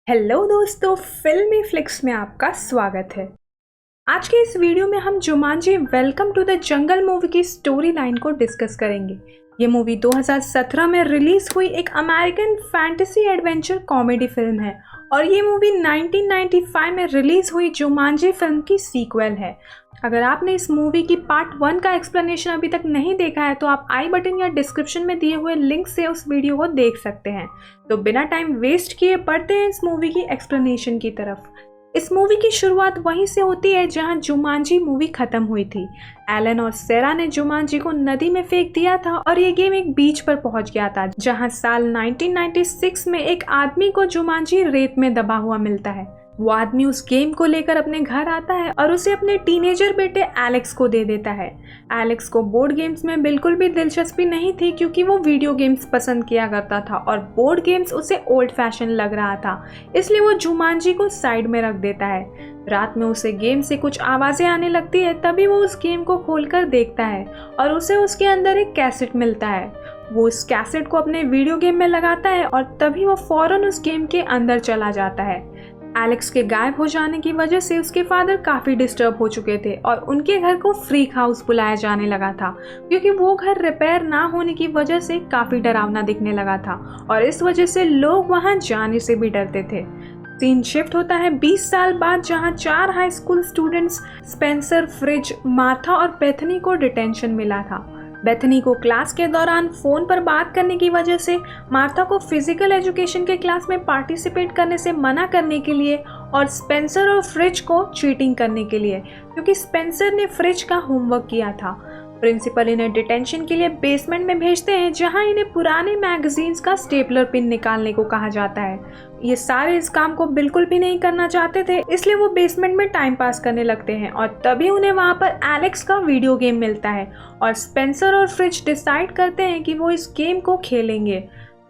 Hello दोस्तों, फिल्मी flix में आपका स्वागत है। आज के इस वीडियो में हम Jumanji welcome to the jungle movie की स्टोरी लाइन को डिस्कस करेंगे। ये मूवी 2017 में रिलीज हुई एक American fantasy adventure comedy film है और ये मूवी 1995 में रिलीज हुई जुमांजी फिल्म की सीक्वल है। अगर आपने इस मूवी की पार्ट 1 का एक्सप्लेनेशन अभी तक नहीं देखा है तो आप आई बटन या डिस्क्रिप्शन में दिए हुए लिंक से उस वीडियो को देख सकते हैं। तो बिना टाइम वेस्ट किए बढ़ते हैं इस मूवी की एक्सप्लेनेशन की तरफ। इस मूवी की शुरुआत वहीं से होती है जहां जुमांजी मूवी खत्म हुई थी। एलन और सेरा ने जुमांजी को नदी में फेंक दिया था और ये गेम एक बीच पर पहुंच गया था जहां साल 1996 में एक आदमी को जुमांजी रेत में दबा हुआ मिलता है। वो आदमी उस गेम को लेकर अपने घर आता है और उसे अपने टीनेजर बेटे एलेक्स को दे देता है। एलेक्स को बोर्ड गेम्स में बिल्कुल भी दिलचस्पी नहीं थी क्योंकि वो वीडियो गेम्स पसंद किया करता था और बोर्ड गेम्स उसे ओल्ड फैशन लग रहा था, इसलिए वो जुमांजी को साइड में रख देता है। रात में उसे गेम से कुछ आवाज़ें आने लगती है, तभी वो उस गेम को खोलकर देखता है और उसे उसके अंदर एक कैसेट मिलता है। वो उस कैसेट को अपने वीडियो गेम में लगाता है और तभी वो फौरन उस गेम के अंदर चला जाता है। एलेक्स के गायब हो जाने की वजह से उसके फादर काफ़ी डिस्टर्ब हो चुके थे और उनके घर को फ्रीक हाउस बुलाया जाने लगा था क्योंकि वो घर रिपेयर ना होने की वजह से काफ़ी डरावना दिखने लगा था और इस वजह से लोग वहां जाने से भी डरते थे। सीन शिफ्ट होता है 20 साल बाद जहां 4 high school students Spencer, fridge, Martha और बेथनी को डिटेंशन मिला था। बेथनी को क्लास के दौरान फ़ोन पर बात करने की वजह से मार्था को फिजिकल एजुकेशन के क्लास में पार्टिसिपेट करने से मना करने के लिए और स्पेंसर और फ्रिज को चीटिंग करने के लिए, क्योंकि स्पेंसर ने फ्रिज का होमवर्क किया था। प्रिंसिपल इन्हें डिटेंशन के लिए बेसमेंट में भेजते हैं जहां इन्हें पुराने मैगजीन्स का स्टेपलर पिन निकालने को कहा जाता है। ये सारे इस काम को बिल्कुल भी नहीं करना चाहते थे, इसलिए वो बेसमेंट में टाइम पास करने लगते हैं और तभी उन्हें वहां पर एलेक्स का वीडियो गेम मिलता है और स्पेंसर और फ्रिज डिसाइड करते हैं कि वो इस गेम को खेलेंगे।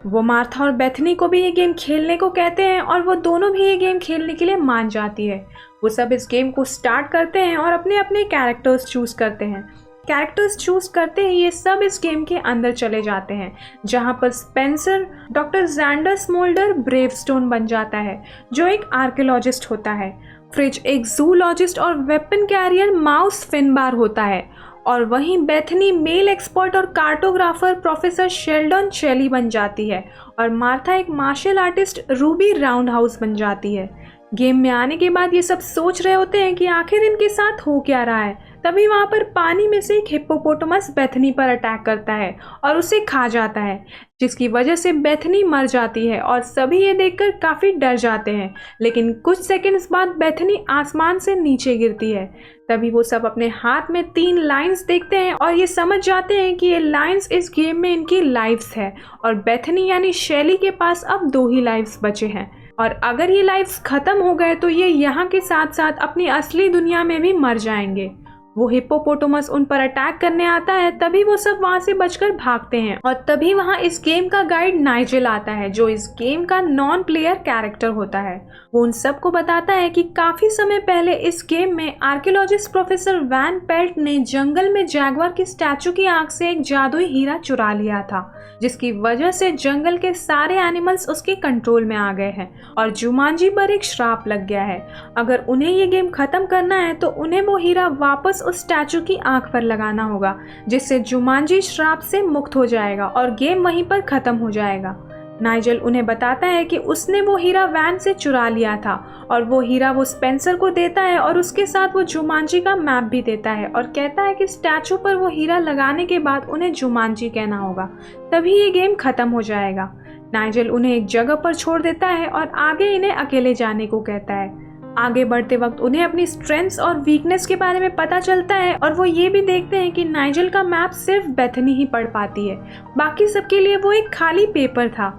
वो मार्था और बेथनी को भी ये गेम खेलने को कहते हैं और वो दोनों भी ये गेम खेलने के लिए मान जाती है। वो सब इस गेम को स्टार्ट करते हैं और अपने अपने कैरेक्टर्स चूज करते हैं। कैरेक्टर्स चूज करते ही ये सब इस गेम के अंदर चले जाते हैं जहां पर स्पेंसर डॉक्टर ज़ैंडर स्मोल्डर ब्रेवस्टोन बन जाता है जो एक आर्कियोलॉजिस्ट होता है। फ्रिज एक जूलॉजिस्ट और वेपन कैरियर माउस फिनबार होता है और वहीं बेथनी मेल एक्सपर्ट और कार्टोग्राफर प्रोफेसर शेल्डन चेली बन जाती है और मार्था एक martial artist Ruby Roundhouse बन जाती है। गेम में आने के बाद ये सब सोच रहे होते हैं कि आखिर इनके साथ हो क्या रहा है, तभी वहाँ पर पानी में से एक हिप्पोपोटामस बेथनी पर अटैक करता है और उसे खा जाता है, जिसकी वजह से बेथनी मर जाती है और सभी ये देखकर काफ़ी डर जाते हैं। लेकिन कुछ सेकंड्स बाद बेथनी आसमान से नीचे गिरती है। तभी वो सब अपने हाथ में 3 लाइंस देखते हैं और ये समझ जाते हैं कि ये लाइंस इस गेम में इनकी लाइफ्स है और बेथनी यानी शैली के पास अब 2 ही लाइफ्स बचे हैं और अगर ये लाइफ्स ख़त्म हो गए तो ये यहाँ के साथ साथ अपनी असली दुनिया में भी मर जाएंगे। वो हिप्पोपोटामस उन पर अटैक करने आता है, तभी वो सब वहाँ से बचकर भागते हैं और तभी वहाँ इस गेम का गाइड नाइजेल आता है जो इस गेम का नॉन प्लेयर कैरेक्टर होता है। वो उन सबको बताता है कि काफ़ी समय पहले इस गेम में आर्कियोलॉजिस्ट प्रोफेसर वैन पेल्ट ने जंगल में जैगुआर की स्टैचू की आंख से एक जादुई हीरा चुरा लिया था, जिसकी वजह से जंगल के सारे एनिमल्स उसके कंट्रोल में आ गए हैं और जुमांजी पर एक श्राप लग गया है। अगर उन्हें ये गेम ख़त्म करना है तो उन्हें वो हीरा वापस उस स्टैचू की आंख पर लगाना होगा, जिससे जुमांजी श्राप से मुक्त हो जाएगा और गेम वहीं पर ख़त्म हो जाएगा। नाइजेल उन्हें बताता है कि उसने वो हीरा वैन से चुरा लिया था और वो हीरा वो स्पेंसर को देता है और उसके साथ वो जुमांजी का मैप भी देता है और कहता है कि स्टैचू पर वो हीरा लगाने के बाद उन्हें जुमांजी कहना होगा, तभी ये गेम ख़त्म हो जाएगा। नाइजेल उन्हें एक जगह पर छोड़ देता है और आगे इन्हें अकेले जाने को कहता है। आगे बढ़ते वक्त उन्हें अपनी स्ट्रेंथ्स और वीकनेस के बारे में पता चलता है और वो ये भी देखते हैं कि नाइजेल का मैप सिर्फ बेथनी ही पढ़ पाती है, बाकी सबके लिए वो एक खाली पेपर था।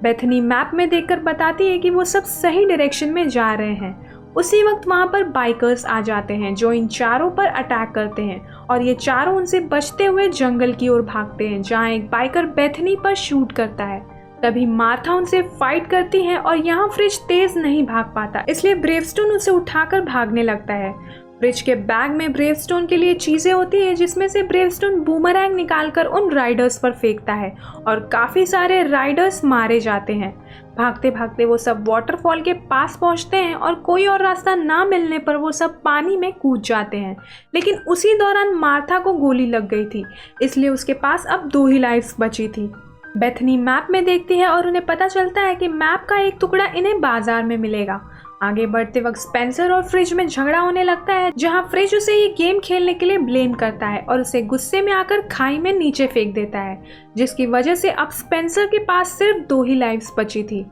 बेथनी मैप में देखकर बताती है कि वो सब सही डायरेक्शन में जा रहे हैं। उसी वक्त वहाँ पर बाइकर्स आ जाते हैं जो इन चारों पर अटैक करते हैं और ये चारों उनसे बचते हुए जंगल की ओर भागते हैं जहाँ एक बाइकर बेथनी पर शूट करता है। तभी मार्था उनसे फाइट करती है और यहाँ फ्रिज तेज नहीं भाग पाता, इसलिए ब्रेवस्टोन उसे उठाकर भागने लगता है। फ्रिज के बैग में ब्रेवस्टोन के लिए चीजें होती है, जिसमें से ब्रेवस्टोन बूमरैंग निकालकर उन राइडर्स पर फेंकता है और काफी सारे राइडर्स मारे जाते हैं। भागते भागते वो सब वाटरफॉल के पास पहुंचते हैं और कोई और रास्ता ना मिलने पर वो सब पानी में कूद जाते हैं। लेकिन उसी दौरान मार्था को गोली लग गई थी, इसलिए उसके पास अब 2 ही लाइफ्स बची थी। बेथनी मैप में देखती है और उन्हें पता चलता है कि मैप का एक टुकड़ा इन्हें बाजार में मिलेगा। आगे बढ़ते वक्त स्पेंसर और फ्रिज में झगड़ा होने लगता है, जहां फ्रिज उसे ये गेम खेलने के लिए ब्लेम करता है और उसे गुस्से में आकर खाई में नीचे फेंक देता है, जिसकी वजह से अब स्पेंसर के पास सिर्फ 2 ही लाइफ्स बची थी।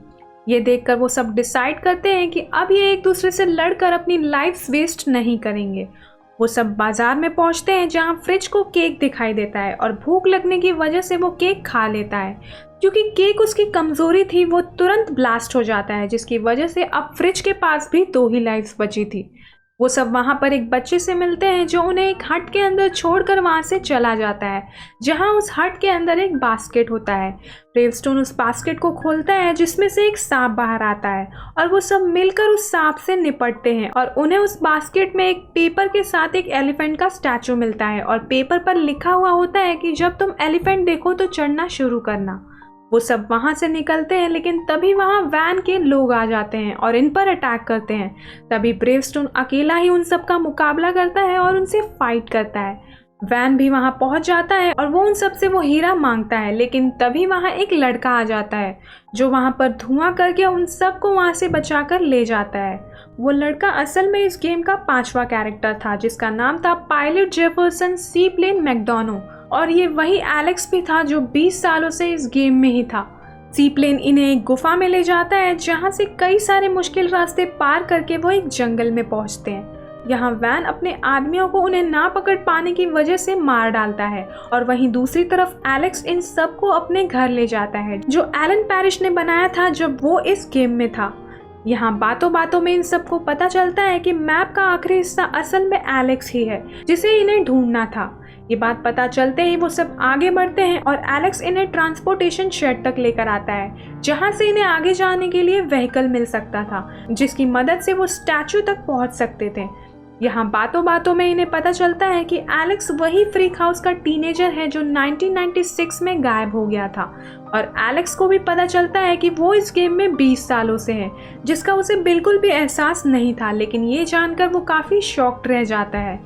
ये देखकर वो सब डिसाइड करते हैं कि अब ये एक दूसरे से लड़कर अपनी लाइफ्स वेस्ट नहीं करेंगे। वो सब बाजार में पहुंचते हैं, जहां फ्रिज को केक दिखाई देता है और भूख लगने की वजह से वो केक खा लेता है। क्योंकि केक उसकी कमजोरी थी, वो तुरंत ब्लास्ट हो जाता है, जिसकी वजह से अब फ्रिज के पास भी 2 ही लाइफ्स बची थी। वो सब वहाँ पर एक बच्चे से मिलते हैं, जो उन्हें एक हट के अंदर छोड़कर वहाँ से चला जाता है, जहाँ उस हट के अंदर एक बास्केट होता है। ब्रेवस्टोन उस बास्केट को खोलता है, जिसमें से एक सांप बाहर आता है और वो सब मिलकर उस सांप से निपटते हैं और उन्हें उस बास्केट में एक पेपर के साथ एक एलिफेंट का स्टैचू मिलता है और पेपर पर लिखा हुआ होता है कि जब तुम एलिफेंट देखो तो चढ़ना शुरू करना। वो सब वहाँ से निकलते हैं, लेकिन तभी वहाँ वैन के लोग आ जाते हैं और इन पर अटैक करते हैं। तभी ब्रेवस्टोन अकेला ही उन सब का मुकाबला करता है और उनसे फाइट करता है। वैन भी वहाँ पहुँच जाता है और वो उन सब से वो हीरा मांगता है, लेकिन तभी वहाँ एक लड़का आ जाता है, जो वहाँ पर धुआं करके उन सब को वहाँ से बचाकर ले जाता है। वो लड़का असल में इस गेम का 5वां कैरेक्टर था, जिसका नाम था पायलट जेफरसन सीप्लेन मैकडोनो, और ये वही एलेक्स भी था जो 20 सालों से इस गेम में ही था। सीप्लेन इन्हें एक गुफा में ले जाता है, जहाँ से कई सारे मुश्किल रास्ते पार करके वो एक जंगल में पहुँचते हैं। यहाँ वैन अपने आदमियों को उन्हें ना पकड़ पाने की वजह से मार डालता है और वहीं दूसरी तरफ एलेक्स इन सब को अपने घर ले जाता है, जो एलन पैरिश ने बनाया था जब वो इस गेम में था। यहाँ बातों बातों में इन सबको पता चलता है कि मैप का आखिरी हिस्सा असल में एलेक्स ही है, जिसे इन्हें ढूंढना था। ये बात पता चलते ही वो सब आगे बढ़ते हैं और एलेक्स इन्हें ट्रांसपोर्टेशन शेड तक लेकर आता है, जहाँ से इन्हें आगे जाने के लिए व्हीकल मिल सकता था, जिसकी मदद से वो स्टैचू तक पहुँच सकते थे। यहाँ बातों बातों में इन्हें पता चलता है कि एलेक्स वही फ्रीक हाउस का टीनेजर है जो 1996 में गायब हो गया था, और एलेक्स को भी पता चलता है कि वो इस गेम में 20 सालों से है, जिसका उसे बिल्कुल भी एहसास नहीं था। लेकिन ये जानकर वो काफ़ी शॉक्ड रह जाता है।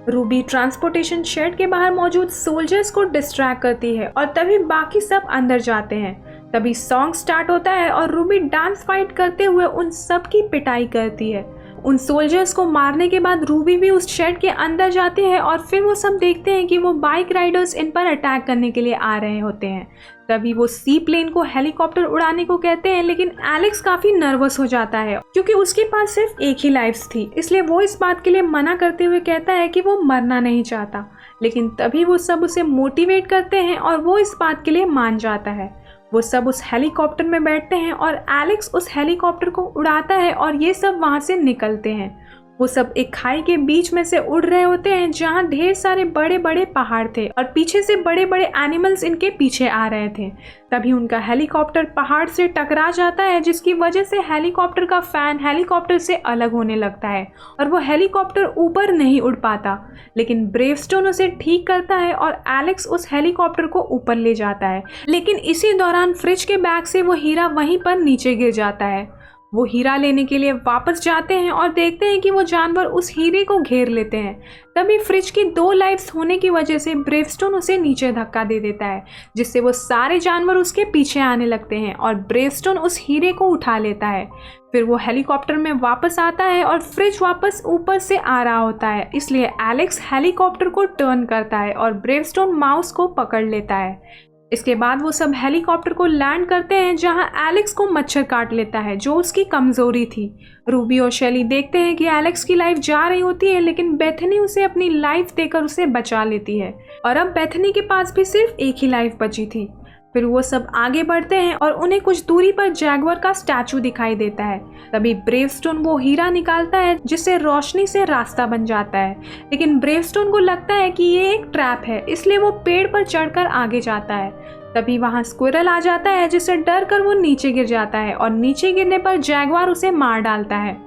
रूबी ट्रांसपोर्टेशन शेड के बाहर मौजूद सोल्जर्स को डिस्ट्रैक्ट करती है और तभी बाकी सब अंदर जाते हैं। तभी सॉन्ग स्टार्ट होता है और रूबी डांस फाइट करते हुए उन सब की पिटाई करती है। उन सोल्जर्स को मारने के बाद रूबी भी उस शेड के अंदर जाते हैं और फिर वो सब देखते हैं कि वो बाइक राइडर्स इन पर अटैक करने के लिए आ रहे होते हैं। तभी वो सी प्लेन को हेलीकॉप्टर उड़ाने को कहते हैं, लेकिन एलेक्स काफ़ी नर्वस हो जाता है क्योंकि उसके पास सिर्फ एक ही लाइफ थी, इसलिए वो इस बात के लिए मना करते हुए कहता है कि वो मरना नहीं चाहता। लेकिन तभी वो सब उसे मोटिवेट करते हैं और वो इस बात के लिए मान जाता है। वो सब उस हेलीकॉप्टर में बैठते हैं और एलेक्स उस हेलीकॉप्टर को उड़ाता है और ये सब वहाँ से निकलते हैं। वो सब एक खाई के बीच में से उड़ रहे होते हैं, जहाँ ढेर सारे बड़े बड़े पहाड़ थे और पीछे से बड़े बड़े एनिमल्स इनके पीछे आ रहे थे। तभी उनका हेलीकॉप्टर पहाड़ से टकरा जाता है, जिसकी वजह से हेलीकॉप्टर का फैन हेलीकॉप्टर से अलग होने लगता है और वो हेलीकॉप्टर ऊपर नहीं उड़ पाता। लेकिन ब्रेवस्टोन उसे ठीक करता है और एलेक्स उस हेलीकॉप्टर को ऊपर ले जाता है। लेकिन इसी दौरान फ्रिज के बैग से वो हीरा वहीं पर नीचे गिर जाता है। वो हीरा लेने के लिए वापस जाते हैं और देखते हैं कि वो जानवर उस हीरे को घेर लेते हैं। तभी फ्रिज की 2 लाइफ्स होने की वजह से ब्रेवस्टोन उसे नीचे धक्का दे देता है, जिससे वो सारे जानवर उसके पीछे आने लगते हैं और ब्रेवस्टोन उस हीरे को उठा लेता है। फिर वो हेलीकॉप्टर में वापस आता है और फ्रिज वापस ऊपर से आ रहा होता है, इसलिए एलेक्स हेलीकॉप्टर को टर्न करता है और ब्रेवस्टोन माउस को पकड़ लेता है। इसके बाद वो सब हेलीकॉप्टर को लैंड करते हैं, जहां एलेक्स को मच्छर काट लेता है, जो उसकी कमजोरी थी। रूबी और शैली देखते हैं कि एलेक्स की लाइफ जा रही होती है, लेकिन बेथनी उसे अपनी लाइफ देकर उसे बचा लेती है और अब बेथनी के पास भी सिर्फ एक ही लाइफ बची थी। फिर वो सब आगे बढ़ते हैं और उन्हें कुछ दूरी पर जैगवर का स्टैचू दिखाई देता है। तभी ब्रेवस्टोन वो हीरा निकालता है, जिससे रोशनी से रास्ता बन जाता है। लेकिन ब्रेवस्टोन को लगता है कि ये एक ट्रैप है, इसलिए वो पेड़ पर चढ़कर आगे जाता है। तभी वहाँ स्क्विरल आ जाता है, जिससे डर कर वो नीचे गिर जाता है और नीचे गिरने पर जैगवार उसे मार डालता है।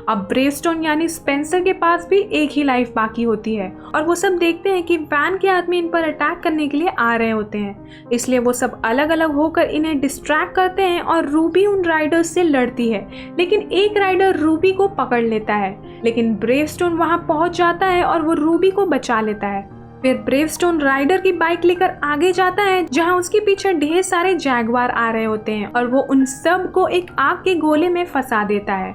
अब ब्रेवस्टोन यानी स्पेंसर के पास भी एक ही लाइफ बाकी होती है और वो सब देखते हैं कि वैन के आदमी इन पर अटैक करने के लिए आ रहे होते हैं। इसलिए वो सब अलग अलग होकर इन्हें डिस्ट्रैक्ट करते हैं और रूबी उन राइडर्स से लड़ती है, लेकिन एक राइडर रूबी को पकड़ लेता है। लेकिन ब्रेवस्टोन वहां पहुंच जाता है और वो रूबी को बचा लेता है। फिर ब्रेवस्टोन राइडर की बाइक लेकर आगे जाता है जहां उसके पीछे ढेर सारे जैगवार आ रहे होते हैं और वो उन सब को एक आग के गोले में फंसा देता है।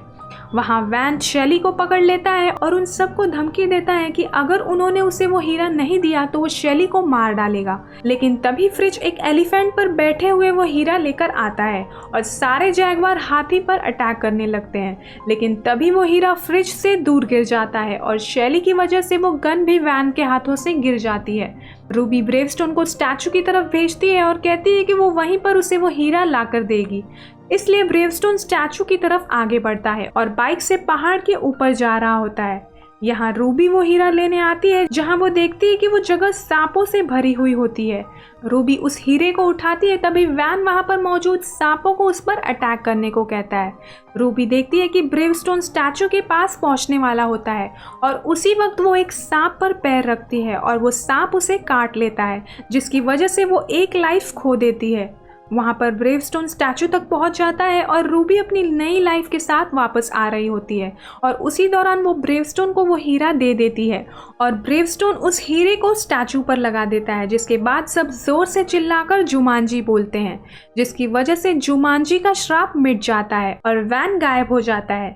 वहां वैन शेली को पकड़ लेता है और उन सबको धमकी देता है कि अगर उन्होंने उसे वो हीरा नहीं दिया तो वो शेली को मार डालेगा। लेकिन तभी फ्रिज एक एलिफेंट पर बैठे हुए वो हीरा लेकर आता है और सारे जैगवार हाथी पर अटैक करने लगते हैं। लेकिन तभी वो हीरा फ्रिज से दूर गिर जाता है और शेली की वजह से वो गन भी वैन के हाथों से गिर जाती है। रूबी ब्रेवस्टोन को स्टैचू की तरफ भेजती है और कहती है कि वो वहीं पर उसे वो हीरा लाकर देगी। इसलिए ब्रेवस्टोन स्टैचू की तरफ आगे बढ़ता है और बाइक से पहाड़ के ऊपर जा रहा होता है। यहाँ रूबी वो हीरा लेने आती है जहाँ वो देखती है कि वो जगह सांपों से भरी हुई होती है। रूबी उस हीरे को उठाती है, तभी वैन वहाँ पर मौजूद सांपों को उस पर अटैक करने को कहता है। रूबी देखती है कि ब्रेवस्टोन स्टैचू के पास पहुँचने वाला होता है और उसी वक्त वो एक सांप पर पैर रखती है और वो सांप उसे काट लेता है, जिसकी वजह से वो एक लाइफ खो देती है। वहाँ पर ब्रेवस्टोन स्टैचू तक पहुँच जाता है और रूबी अपनी नई लाइफ के साथ वापस आ रही होती है और उसी दौरान वो ब्रेवस्टोन को वो हीरा दे देती है और ब्रेवस्टोन उस हीरे को स्टैचू पर लगा देता है, जिसके बाद सब जोर से चिल्लाकर जुमांजी बोलते हैं, जिसकी वजह से जुमांजी का श्राप मिट जाता है और वैन गायब हो जाता है।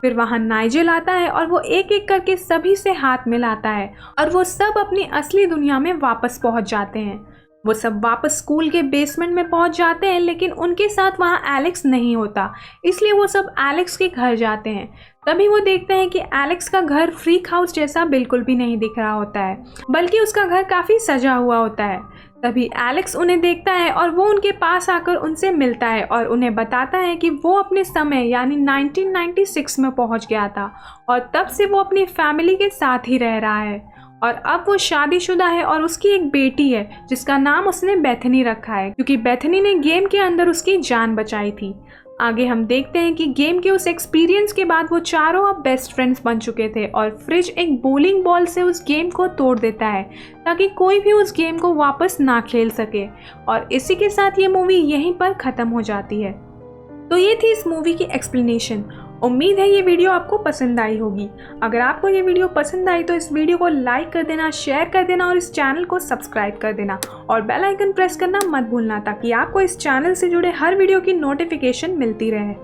फिर वहाँ नाइजेल आता है और वो एक एक करके सभी से हाथ मिलाता है और वो सब अपनी असली दुनिया में वापस पहुँच जाते हैं। वो सब वापस स्कूल के बेसमेंट में पहुंच जाते हैं, लेकिन उनके साथ वहाँ एलेक्स नहीं होता, इसलिए वो सब एलेक्स के घर जाते हैं। तभी वो देखते हैं कि एलेक्स का घर फ्रीक हाउस जैसा बिल्कुल भी नहीं दिख रहा होता है, बल्कि उसका घर काफ़ी सजा हुआ होता है। तभी एलेक्स उन्हें देखता है और वो उनके पास आकर उनसे मिलता है और उन्हें बताता है कि वो अपने समय यानी 1996 में पहुंच गया था और तब से वो अपनी फैमिली के साथ ही रह रहा है और अब वो शादीशुदा है और उसकी एक बेटी है जिसका नाम उसने बेथनी रखा है, क्योंकि बेथनी ने गेम के अंदर उसकी जान बचाई थी। आगे हम देखते हैं कि गेम के उस एक्सपीरियंस के बाद वो चारों अब बेस्ट फ्रेंड्स बन चुके थे और फ्रिज एक बोलिंग बॉल से उस गेम को तोड़ देता है ताकि कोई भी उस गेम को वापस ना खेल सके। और इसी के साथ ये मूवी यहीं पर ख़त्म हो जाती है। तो ये थी इस मूवी की एक्सप्लेनेशन। उम्मीद है ये वीडियो आपको पसंद आई होगी। अगर आपको ये वीडियो पसंद आई तो इस वीडियो को लाइक कर देना, शेयर कर देना और इस चैनल को सब्सक्राइब कर देना और बेल आइकन प्रेस करना मत भूलना ताकि आपको इस चैनल से जुड़े हर वीडियो की नोटिफिकेशन मिलती रहे।